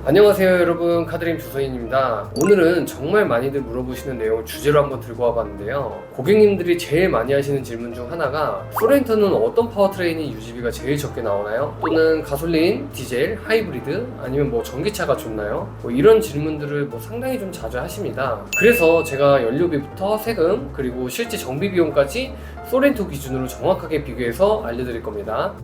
안녕하세요 여러분, 카드림 주서인입니다. 오늘은 정말 많이들 물어보시는 내용을 주제로 한번 들고 와봤는데요. 고객님들이 제일 많이 하시는 질문 중 하나가 소렌토는 어떤 파워트레인이 유지비가 제일 적게 나오나요? 또는 가솔린, 디젤, 하이브리드, 아니면 뭐 전기차가 좋나요? 이런 질문들을 상당히 좀 자주 하십니다. 그래서 제가 연료비부터 세금, 그리고 실제 정비 비용까지 소렌토 기준으로 정확하게 비교해서 알려드릴 겁니다.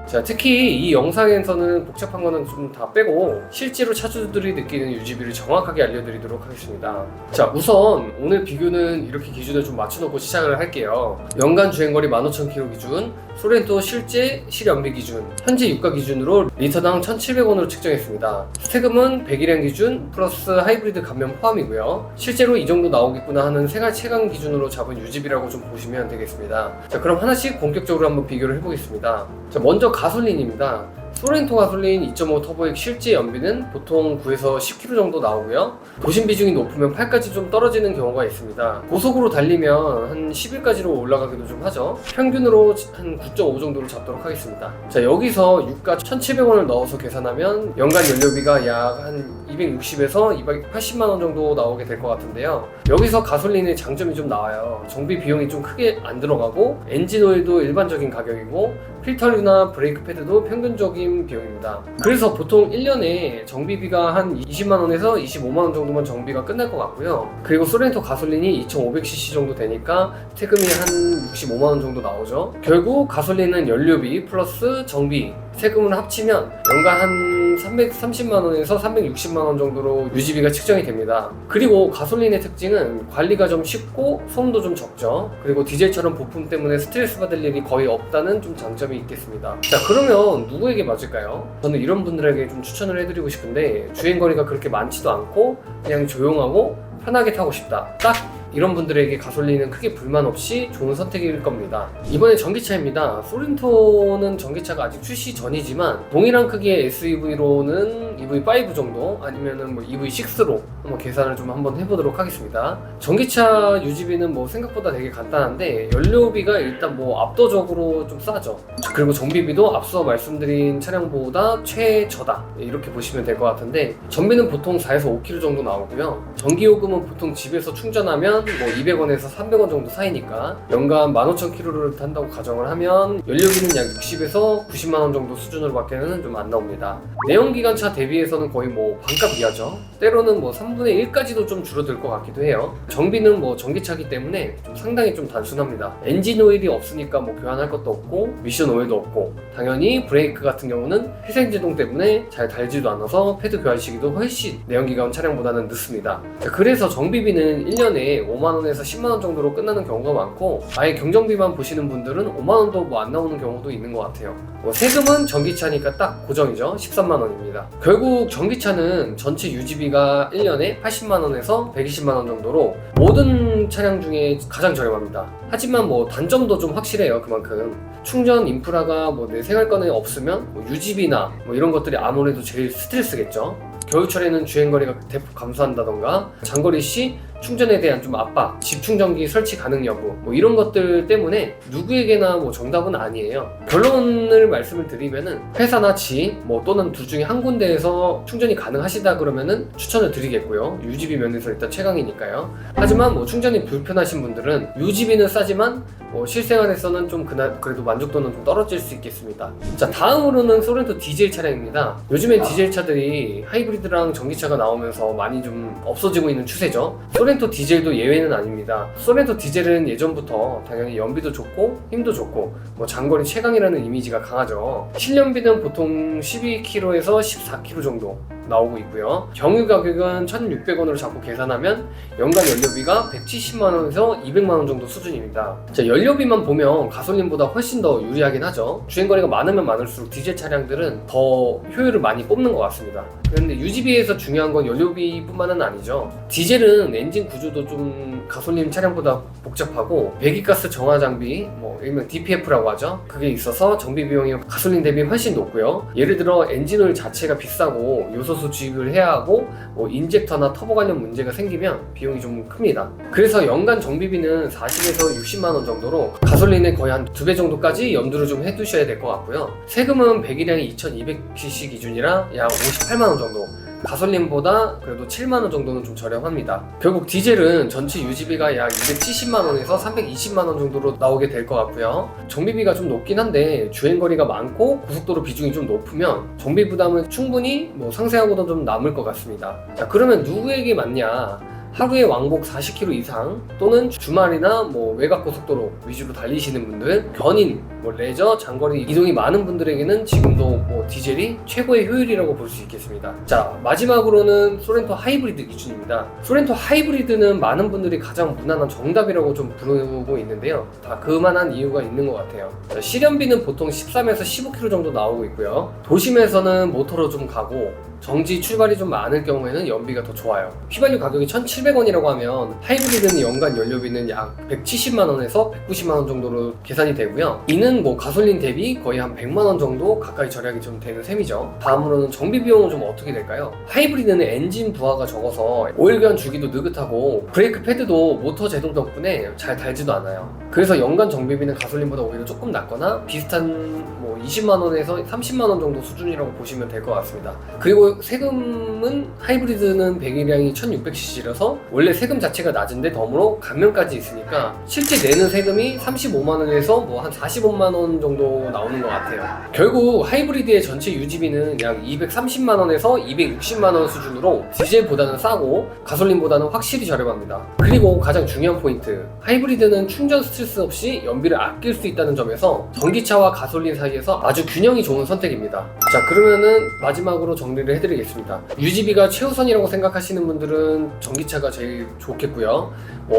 자, 특히 이 영상에서는 복잡한 거는 좀 다 빼고 실제로 차주들이 느끼는 유지비를 정확하게 알려드리도록 하겠습니다. 자, 우선 오늘 비교는 이렇게 기준을 좀 맞춰놓고 시작을 할게요. 연간 주행거리 15,000km 기준, 소렌토 실제 실연비 기준, 현재 유가 기준으로 리터당 1,700원으로 측정했습니다. 세금은 100일행 기준 플러스 하이브리드 감면 포함이고요. 실제로 이 정도 나오겠구나 하는 생활 체감 기준으로 잡은 유지비라고 좀 보시면 되겠습니다. 자, 그럼 하나씩 본격적으로 한번 비교를 해보겠습니다. 자, 먼저 가솔린입니다. 소렌토 가솔린 2.5 터보액 실제 연비는 보통 9에서 10km 정도 나오고요. 도심 비중이 높으면 8까지 좀 떨어지는 경우가 있습니다. 고속으로 달리면 한 11까지로 올라가기도 좀 하죠. 평균으로 한 9.5 정도로 잡도록 하겠습니다. 자, 여기서 유가 1,700원을 넣어서 계산하면 연간 연료비가 약 한 260에서 280만원 정도 나오게 될 것 같은데요. 여기서 가솔린의 장점이 좀 나와요. 정비 비용이 좀 크게 안 들어가고 엔진 오일도 일반적인 가격이고 필터류나 브레이크 패드도 평균적인 비용입니다. 그래서 보통 1년에 정비비가 한 20만원에서 25만원 정도만 정비가 끝날 것 같고요. 그리고 소렌토 가솔린이 2500cc 정도 되니까 세금이 한 65만원 정도 나오죠. 결국 가솔린은 연료비 플러스 정비, 세금을 합치면 연간 한 330만원에서 360만원 정도로 유지비가 측정이 됩니다. 그리고 가솔린의 특징은 관리가 좀 쉽고 소음도 좀 적죠. 그리고 디젤처럼 부품 때문에 스트레스 받을 일이 거의 없다는 좀 장점이 있겠습니다. 자, 그러면 누구에게 맞을까요? 저는 이런 분들에게 좀 추천을 해드리고 싶은데, 주행거리가 그렇게 많지도 않고 그냥 조용하고 편하게 타고 싶다, 딱 이런 분들에게 가솔린은 크게 불만 없이 좋은 선택일 겁니다. 이번에 전기차입니다. 소렌토는 전기차가 아직 출시 전이지만 동일한 크기의 SUV로는 EV5 정도, 아니면은 EV6로 한번 계산을 좀 한번 해보도록 하겠습니다. 전기차 유지비는 생각보다 되게 간단한데 연료비가 일단 압도적으로 좀 싸죠. 그리고 정비비도 앞서 말씀드린 차량보다 최저다, 이렇게 보시면 될 것 같은데, 전비는 보통 4에서 5km 정도 나오고요. 전기요금은 보통 집에서 충전하면 200원에서 300원 정도 사이니까 연간 15,000km를 탄다고 가정을 하면 연료비는 약 60에서 90만원 정도 수준으로 밖에는 좀 안 나옵니다. 내연기관차 대비해서는 거의 반값 이하죠. 때로는 3분의 1까지도 좀 줄어들 것 같기도 해요. 정비는 전기차기 때문에 좀 상당히 좀 단순합니다. 엔진 오일이 없으니까 교환할 것도 없고 미션 오일도 없고, 당연히 브레이크 같은 경우는 회생제동 때문에 잘 달지도 않아서 패드 교환 시기도 훨씬 내연기관 차량보다는 늦습니다. 그래서 정비비는 1년에 5만원에서 10만원 정도로 끝나는 경우가 많고, 아예 경정비만 보시는 분들은 5만원도 안 나오는 경우도 있는 것 같아요. 세금은 전기차니까 딱 고정이죠. 13만원입니다. 결국 전기차는 전체 유지비가 1년에 80만원에서 120만원 정도로 모든 차량 중에 가장 저렴합니다. 하지만 단점도 좀 확실해요. 그만큼 충전 인프라가 내 생활권에 없으면 유지비나 이런 것들이 아무래도 제일 스트레스겠죠. 겨울철에는 주행거리가 대폭 감소한다던가, 장거리 시 충전에 대한 좀 압박, 집충전기 설치 가능 여부, 이런 것들 때문에 누구에게나 정답은 아니에요. 결론을 말씀을 드리면은 회사나 집 또는 둘 중에 한 군데에서 충전이 가능하시다 그러면은 추천을 드리겠고요. 유지비 면에서 일단 최강이니까요. 하지만 충전이 불편하신 분들은 유지비는 싸지만 실생활에서는 좀 그래도 만족도는 좀 떨어질 수 있겠습니다. 자, 다음으로는 소렌토 디젤 차량입니다. 요즘엔 디젤 차들이 하이브리드랑 전기차가 나오면서 많이 좀 없어지고 있는 추세죠. 소렌토 디젤도 예외는 아닙니다. 소렌토 디젤은 예전부터 당연히 연비도 좋고 힘도 좋고 장거리 최강이라는 이미지가 강하죠. 실연비는 보통 12km에서 14km 정도 나오고 있고요. 경유 가격은 1,600원으로 잡고 계산하면 연간 연료비가 170만원에서 200만원 정도 수준입니다. 자, 연료 연료비만 보면 가솔린보다 훨씬 더 유리하긴 하죠. 주행거리가 많으면 많을수록 디젤 차량들은 더 효율을 많이 뽑는 것 같습니다. 그런데 유지비에서 중요한 건 연료비뿐만은 아니죠. 디젤은 엔진 구조도 좀 가솔린 차량보다 복잡하고 배기가스 정화 장비, 일명 DPF라고 하죠. 그게 있어서 정비 비용이 가솔린 대비 훨씬 높고요. 예를 들어 엔진오일 자체가 비싸고 요소수 주입을 해야 하고 인젝터나 터보 관련 문제가 생기면 비용이 좀 큽니다. 그래서 연간 정비비는 40에서 60만 원 정도로 가솔린의 거의 한 2배 정도까지 염두를 좀 해두셔야 될 것 같고요. 세금은 배기량이 2200cc 기준이라 약 58만 원 정도. 가솔린보다 그래도 7만원 정도는 좀 저렴합니다. 결국 디젤은 전체 유지비가 약 270만원에서 320만원 정도로 나오게 될 것 같고요. 정비비가 좀 높긴 한데 주행거리가 많고 고속도로 비중이 좀 높으면 정비 부담은 충분히 상세하고도 좀 남을 것 같습니다. 자, 그러면 누구에게 맞냐? 하루에 왕복 40km 이상 또는 주말이나 외곽 고속도로 위주로 달리시는 분들, 견인, 레저, 장거리 이동이 많은 분들에게는 지금도 디젤이 최고의 효율이라고 볼 수 있겠습니다. 자, 마지막으로는 소렌토 하이브리드 기준입니다. 소렌토 하이브리드는 많은 분들이 가장 무난한 정답이라고 좀 부르고 있는데요. 다 그만한 이유가 있는 것 같아요. 자, 실연비는 보통 13에서 15km 정도 나오고 있고요. 도심에서는 모터로 좀 가고 정지 출발이 좀 많을 경우에는 연비가 더 좋아요. 휘발유 가격이 1,700원이라고 하면 하이브리드는 연간 연료비는 약 170만원에서 190만원 정도로 계산이 되고요. 이는 가솔린 대비 거의 한 100만원 정도 가까이 절약이 좀 되는 셈이죠. 다음으로는 정비 비용은 좀 어떻게 될까요? 하이브리드는 엔진 부하가 적어서 오일 교환 주기도 느긋하고 브레이크 패드도 모터 제동 덕분에 잘 달지도 않아요. 그래서 연간 정비비는 가솔린보다 오히려 조금 낮거나 비슷한 20만원에서 30만원 정도 수준이라고 보시면 될 것 같습니다. 그리고 세금은 하이브리드는 배기량이 1600cc라서 원래 세금 자체가 낮은데 덤으로 감면까지 있으니까 실제 내는 세금이 35만원에서 한 45만원 정도 나오는 것 같아요. 결국 하이브리드의 전체 유지비는 약 230만원에서 260만원 수준으로 디젤보다는 싸고 가솔린보다는 확실히 저렴합니다. 그리고 가장 중요한 포인트, 하이브리드는 충전 스트레스 없이 연비를 아낄 수 있다는 점에서 전기차와 가솔린 사이에서 아주 균형이 좋은 선택입니다. 자, 그러면은 마지막으로 정리를 해드리겠습니다. 유지비가 최우선이라고 생각하시는 분들은 전기차가 제일 좋겠고요.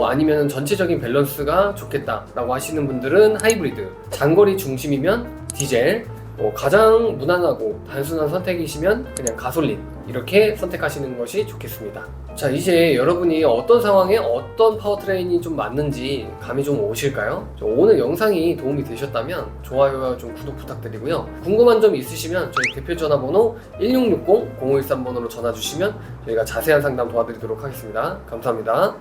아니면 전체적인 밸런스가 좋겠다라고 하시는 분들은 하이브리드, 장거리 중심이면 디젤, 가장 무난하고 단순한 선택이시면 그냥 가솔린, 이렇게 선택하시는 것이 좋겠습니다. 자, 이제 여러분이 어떤 상황에 어떤 파워트레인이 좀 맞는지 감이 좀 오실까요? 오늘 영상이 도움이 되셨다면 좋아요와 좀 구독 부탁드리고요. 궁금한 점 있으시면 저희 대표 전화번호 1660-0513번으로 전화 주시면 저희가 자세한 상담 도와드리도록 하겠습니다. 감사합니다.